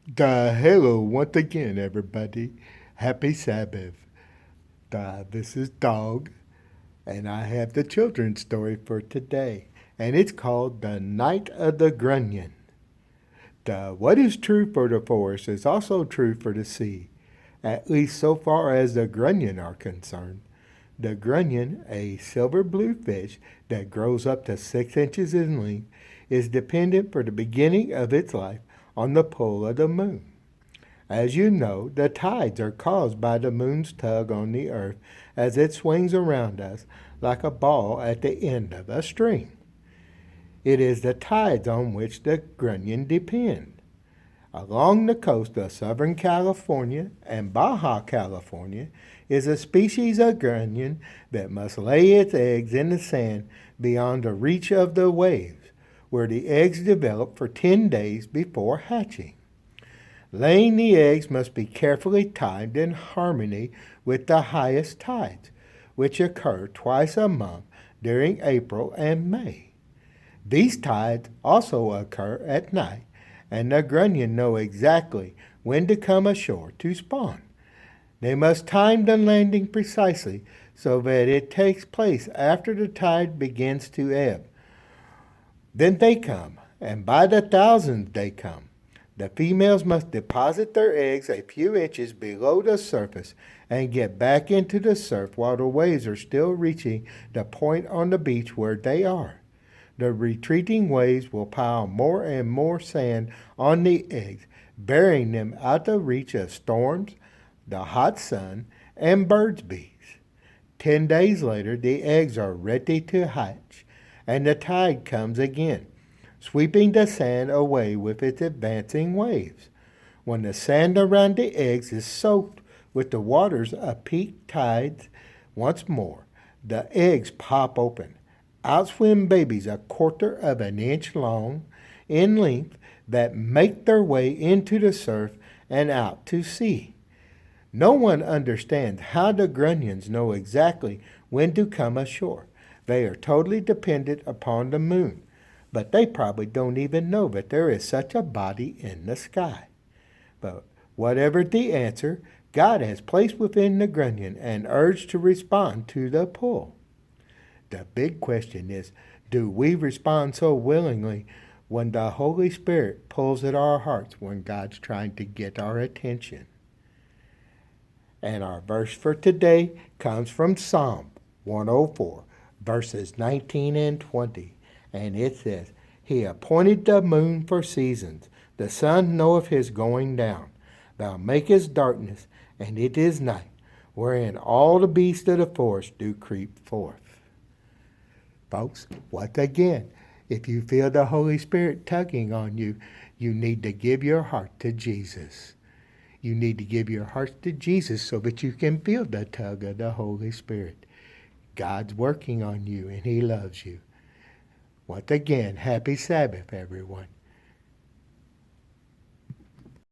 Hello once again, everybody. Happy Sabbath. This is Dawg, and I have the children's story for today, and it's called The Night of the Grunion. What is true for the forest is also true for the sea, at least so far as the grunion are concerned. The grunion, a silver blue fish that grows up to 6 inches in length, is dependent for the beginning of its life on the pull of the moon. As you know, the tides are caused by the moon's tug on the earth as it swings around us like a ball at the end of a string. It is the tides on which the grunion depend. Along the coast of Southern California and Baja California is a species of grunion that must lay its eggs in the sand beyond the reach of the waves, where the eggs develop for 10 days before hatching. Laying the eggs must be carefully timed in harmony with the highest tides, which occur twice a month during April and May. These tides also occur at night, and the grunion know exactly when to come ashore to spawn. They must time the landing precisely so that it takes place after the tide begins to ebb. Then they come, and by the thousands they come. The females must deposit their eggs a few inches below the surface and get back into the surf while the waves are still reaching the point on the beach where they are. The retreating waves will pile more and more sand on the eggs, burying them out of reach of storms, the hot sun, and birds' bees. 10 days later, the eggs are ready to hatch, and the tide comes again, sweeping the sand away with its advancing waves. When the sand around the eggs is soaked with the waters of peak tides once more, the eggs pop open. Out swim babies a quarter of an inch long in length that make their way into the surf and out to sea. No one understands how the grunions know exactly when to come ashore. They are totally dependent upon the moon, but they probably don't even know that there is such a body in the sky. But whatever the answer, God has placed within the grunion an urge to respond to the pull. The big question is, do we respond so willingly when the Holy Spirit pulls at our hearts when God's trying to get our attention? And our verse for today comes from Psalm 104, verses 19 and 20. And it says, He appointed the moon for seasons. The sun knoweth his going down. Thou makest darkness, and it is night, wherein all the beasts of the forest do creep forth. Folks, once again, if you feel the Holy Spirit tugging on you, you need to give your heart to Jesus. You need to give your heart to Jesus so that you can feel the tug of the Holy Spirit. God's working on you, and He loves you. Once again, happy Sabbath, everyone.